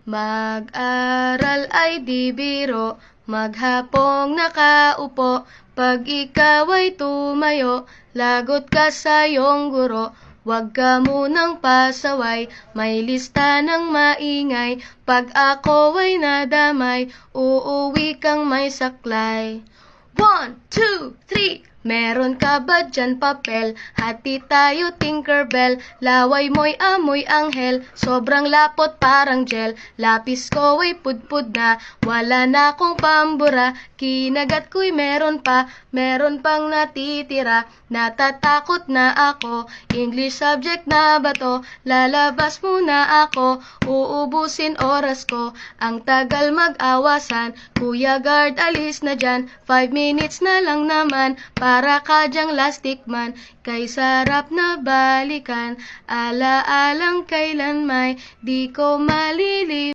Mag-aral ay di biro, maghapong nakaupo. Pag ikaw ay tumayo, lagot ka sa iyong guro. Huwag ka munang pasaway, may lista ng maingay. Pag ako ay nadamay, uuwi kang may saklay. 1, 2, 3. Meron ka ba dyan papel? Hati tayo Tinkerbell. Laway mo'y amoy anghel, sobrang lapot parang gel. Lapis ko ay pudpud na, wala na akong pambura. Kinagat ko'y meron pang natitira. Natatakot na ako, English subject na ba to? Lalabas muna ako, uubusin oras ko. Ang tagal mag-awasan, Kuya Guard alis na dyan. 5 minutes na lang naman, para ka dyang lastic man. Kay sarap na balikan, ala-alang kailan may di ko malilimutan.